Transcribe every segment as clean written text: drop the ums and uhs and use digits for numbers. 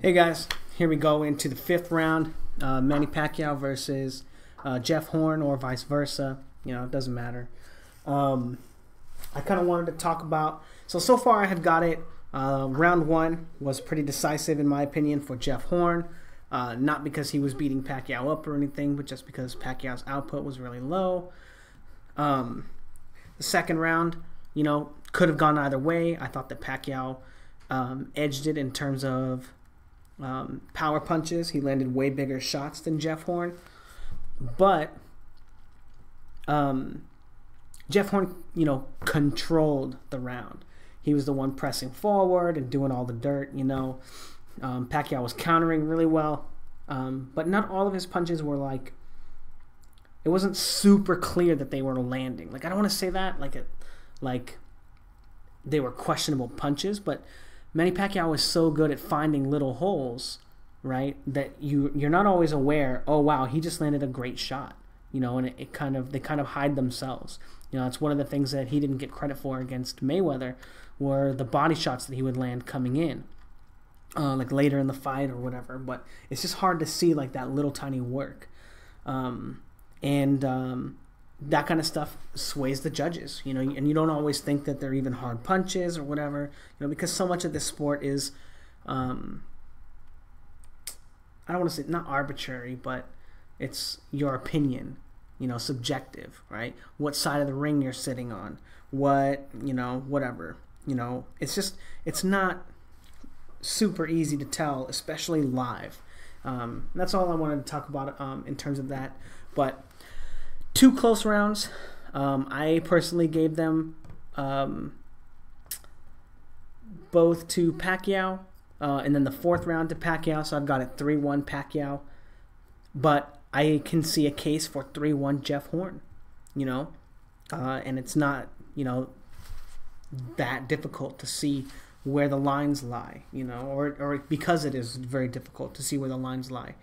Hey guys, here we go into the fifth round. Manny Pacquiao versus Jeff Horn, or vice versa. You know, it doesn't matter. I kind of wanted to talk about. So far I have got it. Round one was pretty decisive in my opinion for Jeff Horn. Not because he was beating Pacquiao up or anything, but just because Pacquiao's output was really low. The second round, you know, could have gone either way. I thought that Pacquiao edged it in terms of power punches. He landed way bigger shots than Jeff Horn. But Jeff Horn, you know, controlled the round. He was the one pressing forward and doing all the dirt, you know. Pacquiao was countering really well. But not all of his punches were like, it wasn't super clear that they were landing. Like, I don't want to say that like they were questionable punches, but Manny Pacquiao was so good at finding little holes, right, that you're not always aware, oh wow, he just landed a great shot, you know, and they kind of hide themselves. You know, it's one of the things that he didn't get credit for against Mayweather were the body shots that he would land coming in, like later in the fight or whatever. But it's just hard to see like that little tiny work, that kind of stuff sways the judges, you know, and you don't always think that they're even hard punches or whatever, you know, because so much of this sport is, I don't want to say not arbitrary, but it's your opinion, you know, subjective, right? What side of the ring you're sitting on, what, you know, whatever, you know, it's not super easy to tell, especially live. That's all I wanted to talk about in terms of that. But two close rounds. I personally gave them both to Pacquiao, and then the fourth round to Pacquiao. So I've got it 3-1 Pacquiao. But I can see a case for 3-1 Jeff Horn, you know. And it's not, you know, that difficult to see where the lines lie, you know, or because it is very difficult to see where the lines lie.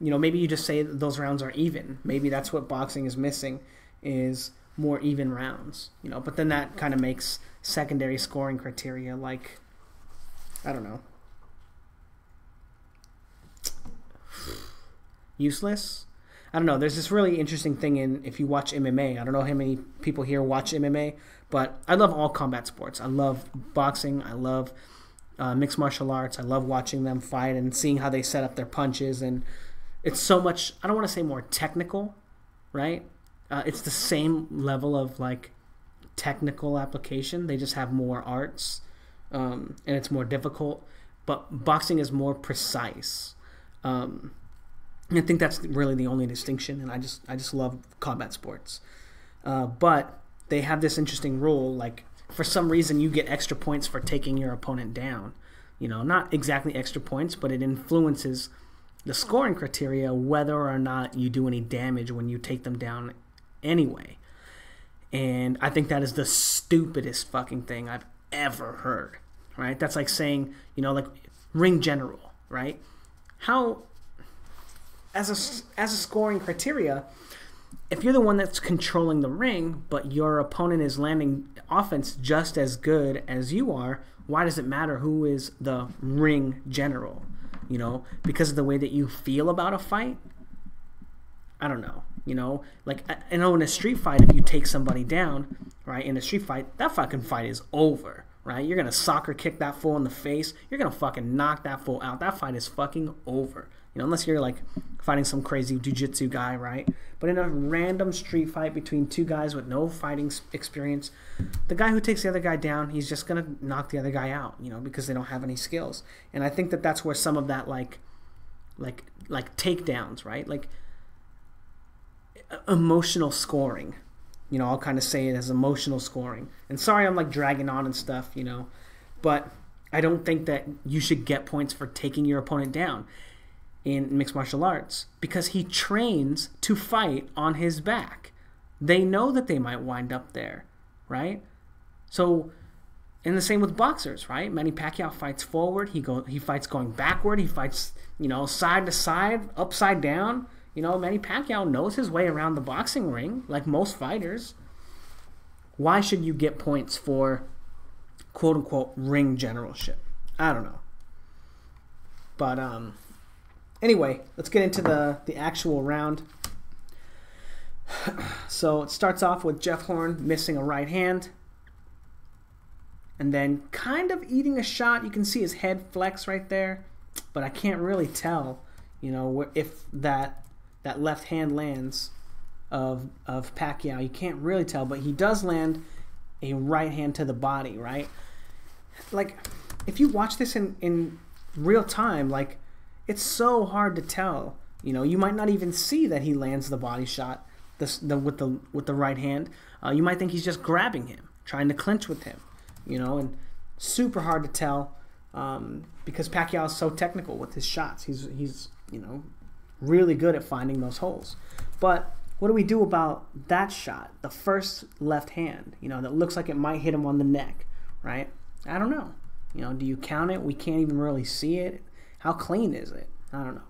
You know, maybe you just say those rounds are even. Maybe that's what boxing is missing, is more even rounds. You know, but then that kind of makes secondary scoring criteria like, I don't know, useless. I don't know. There's this really interesting thing in, if you watch MMA. I don't know how many people here watch MMA, but I love all combat sports. I love boxing. I love mixed martial arts. I love watching them fight and seeing how they set up their punches, and it's so much, I don't want to say more technical, right? It's the same level of like technical application. They just have more arts, and it's more difficult. But boxing is more precise. I think that's really the only distinction, and I just love combat sports. But they have this interesting rule, like for some reason you get extra points for taking your opponent down. You know, not exactly extra points, but it influences the scoring criteria whether or not you do any damage when you take them down anyway. And I think that is the stupidest fucking thing I've ever heard, right? That's like saying, you know, like ring general, right? How, as a scoring criteria, if you're the one that's controlling the ring, but your opponent is landing offense just as good as you are, why does it matter who is the ring general? You know, because of the way that you feel about a fight? I don't know. You know, like, I know in a street fight, if you take somebody down, right, in a street fight, that fucking fight is over, right? You're going to soccer kick that fool in the face. You're going to fucking knock that fool out. That fight is fucking over. You know, unless you're like fighting some crazy jiu-jitsu guy, right? But in a random street fight between two guys with no fighting experience, the guy who takes the other guy down, he's just going to knock the other guy out, you know, because they don't have any skills. And I think that that's where some of that like takedowns, right? Like emotional scoring, you know, I'll kind of say it as emotional scoring. And sorry I'm like dragging on and stuff, you know, but I don't think that you should get points for taking your opponent down in mixed martial arts, because he trains to fight on his back. They know that they might wind up there, right? So, and the same with boxers, right? Manny Pacquiao fights forward, he fights going backward, he fights, you know, side to side, upside down. You know, Manny Pacquiao knows his way around the boxing ring, like most fighters. Why should you get points for quote unquote ring generalship. I don't know. But anyway, let's get into the actual round. So it starts off with Jeff Horn missing a right hand, and then kind of eating a shot. You can see his head flex right there, but I can't really tell, you know, if that left hand lands of Pacquiao. You can't really tell, but he does land a right hand to the body, right? Like, if you watch this in real time, like, it's so hard to tell. You know, you might not even see that he lands the body shot with the right hand. You might think he's just grabbing him, trying to clinch with him. You know, and super hard to tell because Pacquiao is so technical with his shots. He's you know, really good at finding those holes. But what do we do about that shot, the first left hand? You know, that looks like it might hit him on the neck, right? I don't know. You know, do you count it? We can't even really see it. How clean is it? I don't know.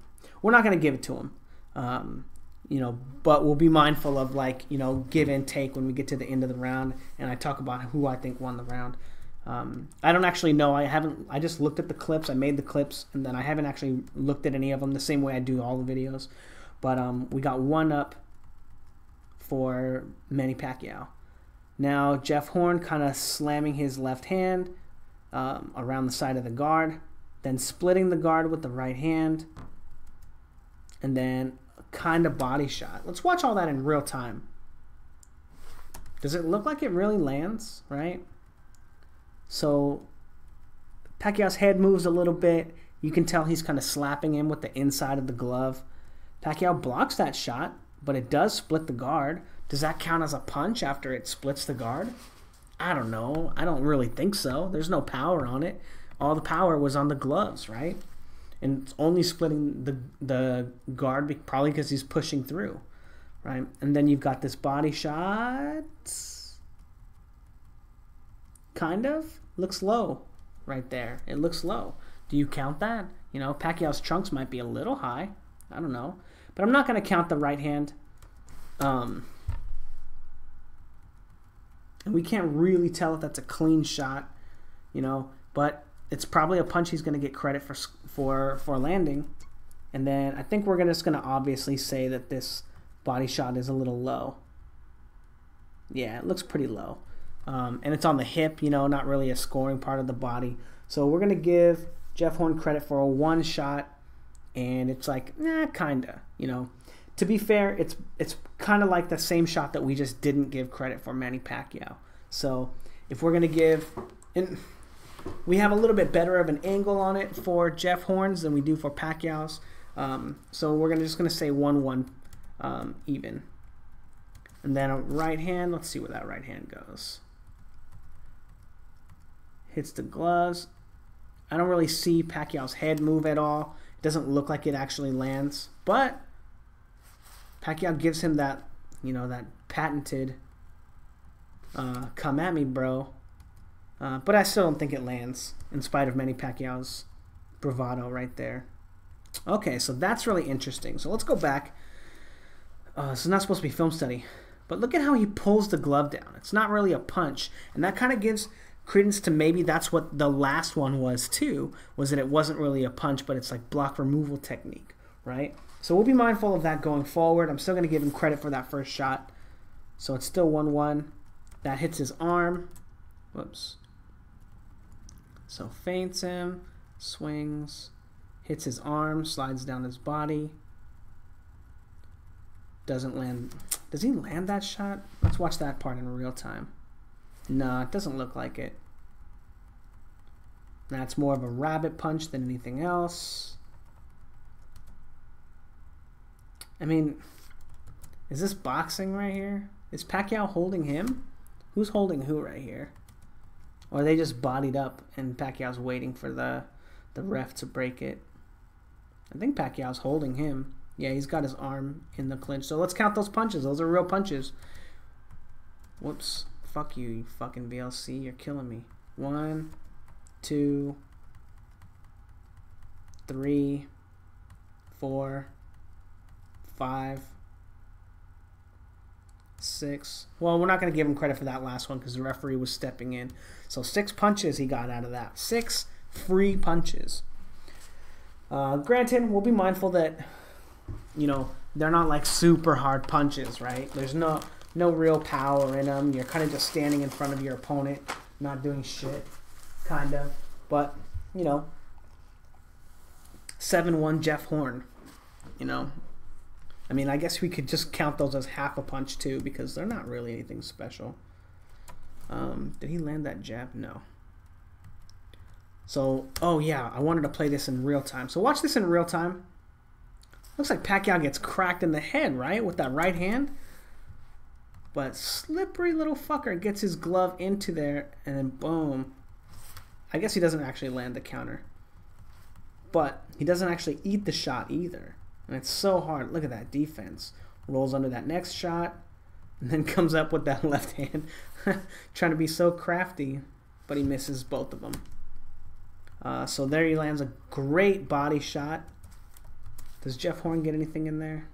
We're not going to give it to him. You know, but we'll be mindful of, like, you know, give and take when we get to the end of the round, and I talk about who I think won the round. I don't actually know. I just looked at the clips. I made the clips, and then I haven't actually looked at any of them the same way I do all the videos. But we got 1-up for Manny Pacquiao. Now Jeff Horn kind of slamming his left hand around the side of the guard, then splitting the guard with the right hand, and then kind of body shot. Let's watch all that in real time. Does it look like it really lands, right? So Pacquiao's head moves a little bit. You can tell he's kind of slapping him with the inside of the glove. Pacquiao blocks that shot, but it does split the guard. Does that count as a punch after it splits the guard? I don't know. I don't really think so. There's no power on it. All the power was on the gloves, right? And it's only splitting the guard probably because he's pushing through, right? And then you've got this body shot. Kind of. Looks low right there. It looks low. Do you count that? You know, Pacquiao's trunks might be a little high. I don't know. But I'm not going to count the right hand. And we can't really tell if that's a clean shot, you know, but it's probably a punch he's going to get credit for landing. And then I think we're just going to obviously say that this body shot is a little low. Yeah, it looks pretty low. And it's on the hip, you know, not really a scoring part of the body. So we're going to give Jeff Horn credit for a 1 shot, and it's like, kinda, you know. To be fair, it's kind of like the same shot that we just didn't give credit for Manny Pacquiao. So if we're going to give... And we have a little bit better of an angle on it for Jeff Horn's than we do for Pacquiao's. So we're just going to say 1-1 even. And then a right hand. Let's see where that right hand goes. Hits the gloves. I don't really see Pacquiao's head move at all. It doesn't look like it actually lands. But Pacquiao gives him that, you know, that patented come at me, bro. But I still don't think it lands, in spite of Manny Pacquiao's bravado right there. Okay, so that's really interesting. So let's go back. This is not supposed to be film study, but look at how he pulls the glove down. It's not really a punch, and that kind of gives credence to maybe that's what the last one was too, was that it wasn't really a punch, but it's like block removal technique, right? So we'll be mindful of that going forward. I'm still going to give him credit for that first shot. So it's still 1-1. That hits his arm. Whoops. So feints him, swings, hits his arm, slides down his body. Doesn't land. Does he land that shot? Let's watch that part in real time. No, it doesn't look like it. That's more of a rabbit punch than anything else. I mean, is this boxing right here? Is Pacquiao holding him? Who's holding who right here? Or are they just bodied up and Pacquiao's waiting for the ref to break it? I think Pacquiao's holding him. Yeah, he's got his arm in the clinch. So let's count those punches. Those are real punches. Whoops. Fuck you, you fucking VLC. You're killing me. 1, 2, 3, 4, 5, 6. Well, we're not going to give him credit for that last one because the referee was stepping in. So 6 punches he got out of that. 6 free punches. Granted, we'll be mindful that, you know, they're not like super hard punches, right? There's no real power in them. You're kind of just standing in front of your opponent, not doing shit, kind of. But, you know, 7-1 Jeff Horn, you know. I mean, I guess we could just count those as half a punch too because they're not really anything special. Did he land that jab? No. So, oh yeah, I wanted to play this in real time. So watch this in real time. Looks like Pacquiao gets cracked in the head, right? With that right hand. But slippery little fucker gets his glove into there and then boom. I guess he doesn't actually land the counter. But he doesn't actually eat the shot either. And it's so hard. Look at that defense. Rolls under that next shot. And then comes up with that left hand. Trying to be so crafty. But he misses both of them. So there he lands a great body shot. Does Jeff Horn get anything in there?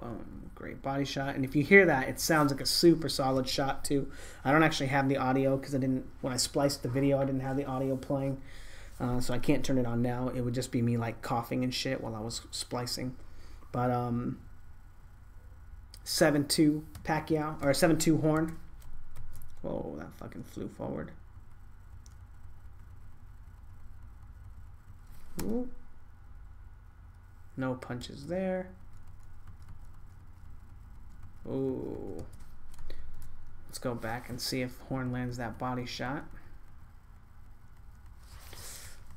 Boom. Great body shot. And if you hear that, it sounds like a super solid shot too. I don't actually have the audio because when I spliced the video, I didn't have the audio playing. So I can't turn it on now. It would just be me like coughing and shit while I was splicing. But 7-2 Pacquiao, or 7-2 Horn. Whoa, that fucking flew forward. Ooh. No punches there. Ooh. Let's go back and see if Horn lands that body shot.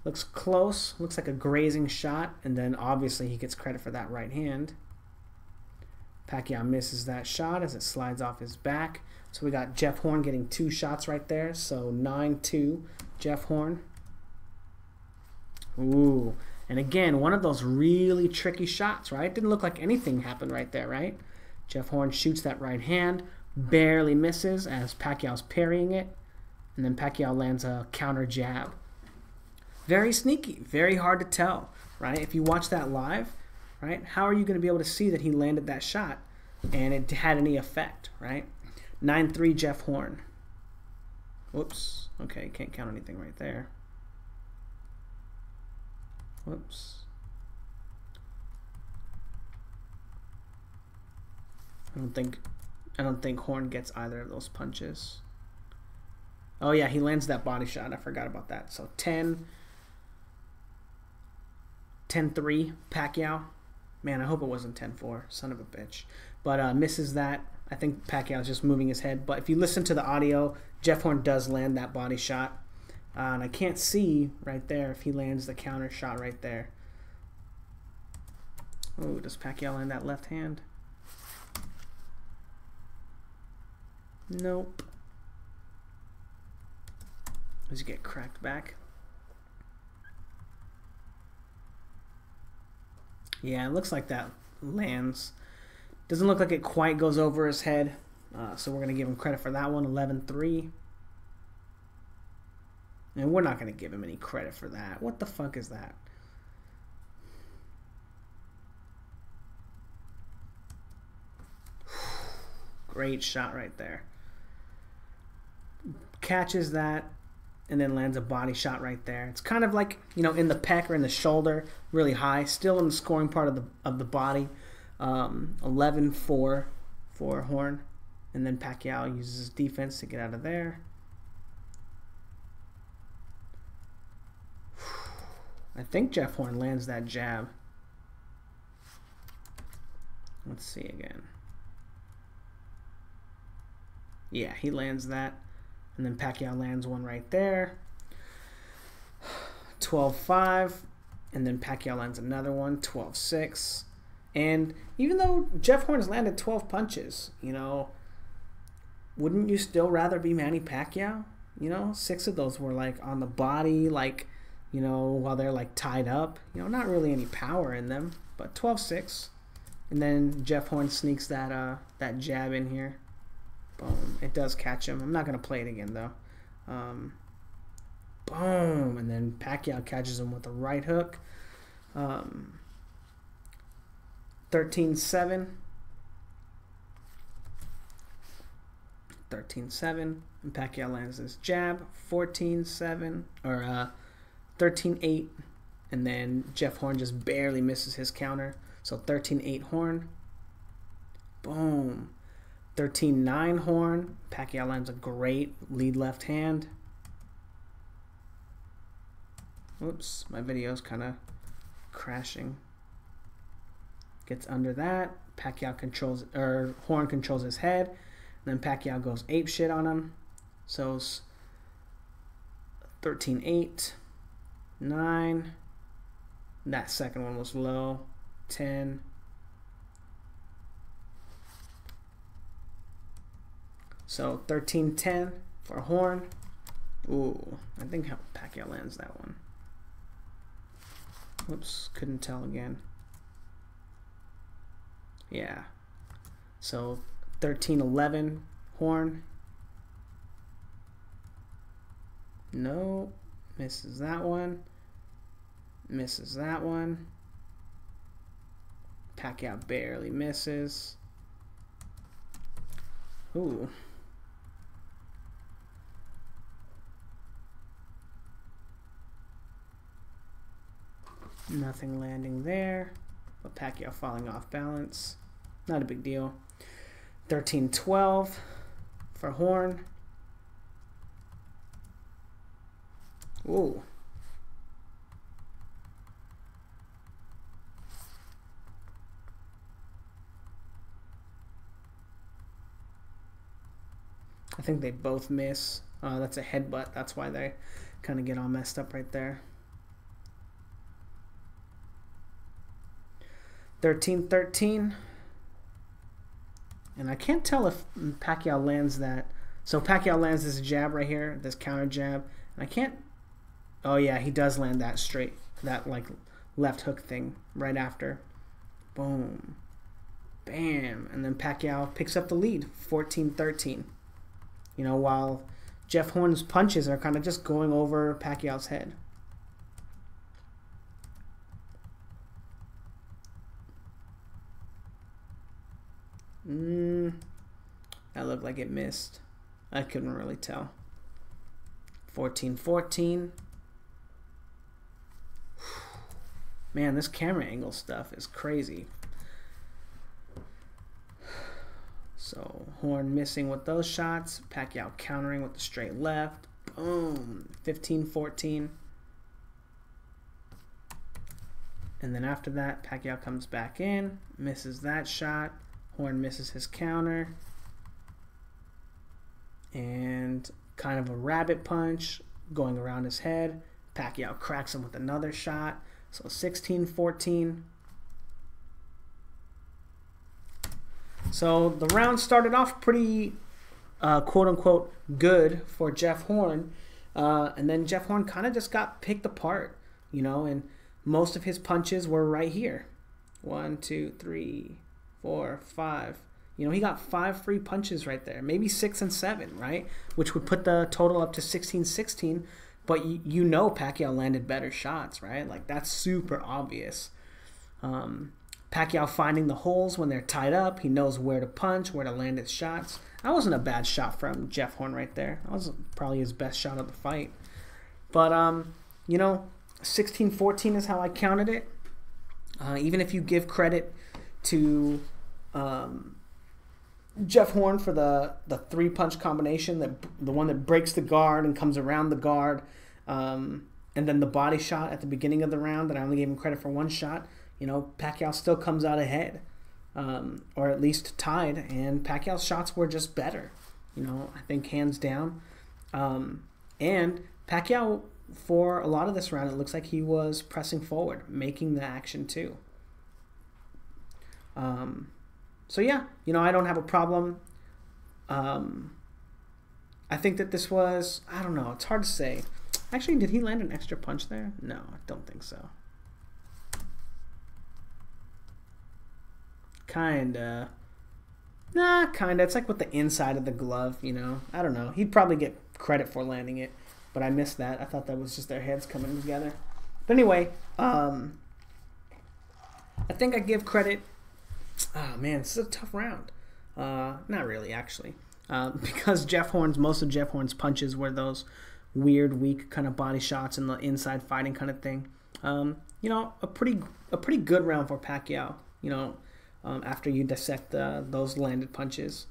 Looks close. Looks like a grazing shot. And then obviously he gets credit for that right hand. Pacquiao misses that shot as it slides off his back. So we got Jeff Horn getting 2 shots right there. So 9-2 Jeff Horn. Ooh. And again, one of those really tricky shots, right? Didn't look like anything happened right there, right? Jeff Horn shoots that right hand. Barely misses as Pacquiao's parrying it. And then Pacquiao lands a counter jab. Very sneaky. Very hard to tell, right? If you watch that live, right? How are you going to be able to see that he landed that shot and it had any effect, right? 9-3 Jeff Horn. Whoops. Okay, can't count anything right there. Whoops. I don't think Horn gets either of those punches. Oh yeah, he lands that body shot. I forgot about that. So 10-3 Pacquiao. Man, I hope it wasn't 10-4. Son of a bitch. But misses that. I think Pacquiao's just moving his head. But if you listen to the audio, Jeff Horn does land that body shot. And I can't see right there if he lands the counter shot right there. Oh, does Pacquiao land that left hand? Nope. Does he get cracked back? Yeah, it looks like that lands. Doesn't look like it quite goes over his head. So we're going to give him credit for that one, 11-3. And we're not going to give him any credit for that. What the fuck is that? Great shot right there. Catches that and then lands a body shot right there. It's kind of like, you know, in the pec or in the shoulder, really high. Still in the scoring part of the body. 11-4 for Horn. And then Pacquiao uses his defense to get out of there. I think Jeff Horn lands that jab. Let's see again. Yeah, he lands that. And then Pacquiao lands one right there. 12-5. And then Pacquiao lands another one, 12-6. And even though Jeff Horn has landed 12 punches, you know, wouldn't you still rather be Manny Pacquiao? You know, 6 of those were like on the body, like, you know, while they're like tied up. You know, not really any power in them, but 12-6. And then Jeff Horn sneaks that that jab in here. Boom. It does catch him. I'm not going to play it again, though. Boom. And then Pacquiao catches him with a right hook. 13-7. 13-7. And Pacquiao lands his jab, 14-7, or 13-8. And then Jeff Horn just barely misses his counter. So 13-8 Horn. Boom. 13-9 Horn. Pacquiao lands a great lead left hand. Whoops, my video's kind of crashing. Gets under that. Pacquiao controls, or Horn controls his head. And then Pacquiao goes ape shit on him. So it's 13-8, 9. That second one was low. 10. So 13-10 for Horn. Ooh, I think how Pacquiao lands that one. Whoops, couldn't tell again. Yeah. So 13-11 Horn. No, misses that one. Misses that one. Pacquiao barely misses. Ooh. Nothing landing there. But Pacquiao falling off balance. Not a big deal. 13-12 for Horn. Ooh. I think they both miss. That's a headbutt. That's why they kind of get all messed up right there. 13-13. And I can't tell if Pacquiao lands that. So Pacquiao lands this jab right here, this counter jab. And I can't. Oh yeah, he does land that straight, that like left hook thing right after. Boom. Bam. And then Pacquiao picks up the lead, 14-13. You know, while Jeff Horn's punches are kind of just going over Pacquiao's head. That looked like it missed. I couldn't really tell. 14-14. Man, this camera angle stuff is crazy. So Horn missing with those shots. Pacquiao countering with the straight left. Boom. 15-14. And then after that, Pacquiao comes back in. Misses that shot. Horn misses his counter. And kind of a rabbit punch going around his head. Pacquiao cracks him with another shot. So 16-14. So the round started off pretty quote-unquote good for Jeff Horn. And then Jeff Horn kind of just got picked apart, you know, and most of his punches were right here. 1, 2, 3, 4, 5. You know, he got 5 free punches right there. Maybe 6 and 7, right? Which would put the total up to 16-16. But you know Pacquiao landed better shots, right? Like, that's super obvious. Pacquiao finding the holes when they're tied up. He knows where to punch, where to land his shots. That wasn't a bad shot from Jeff Horn right there. That was probably his best shot of the fight. But, you know, 16-14 is how I counted it. Even if you give credit to Jeff Horn for the 3-punch combination, the one that breaks the guard and comes around the guard, and then the body shot at the beginning of the round that I only gave him credit for 1 shot, you know, Pacquiao still comes out ahead, or at least tied, and Pacquiao's shots were just better, you know, I think hands down. And Pacquiao, for a lot of this round, it looks like he was pressing forward, making the action too. So yeah, you know, I don't have a problem. I think that this was, I don't know, it's hard to say. Actually, did he land an extra punch there? No, I don't think so. Kinda. Nah, kinda. It's like with the inside of the glove, you know. I don't know. He'd probably get credit for landing it, but I missed that. I thought that was just their heads coming together. But anyway, I think I give credit. Oh man, this is a tough round. Not really, actually. because most of Jeff Horn's punches were those weird, weak kind of body shots and the inside fighting kind of thing. A pretty good round for Pacquiao. After you dissect those landed punches.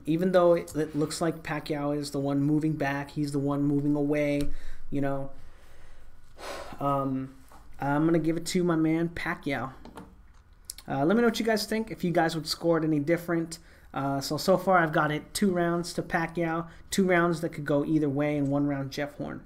Even though it looks like Pacquiao is the one moving back, he's the one moving away, I'm going to give it to my man Pacquiao. Let me know what you guys think, if you guys would score it any different. So far I've got it 2 rounds to Pacquiao, 2 rounds that could go either way, and 1 round Jeff Horn.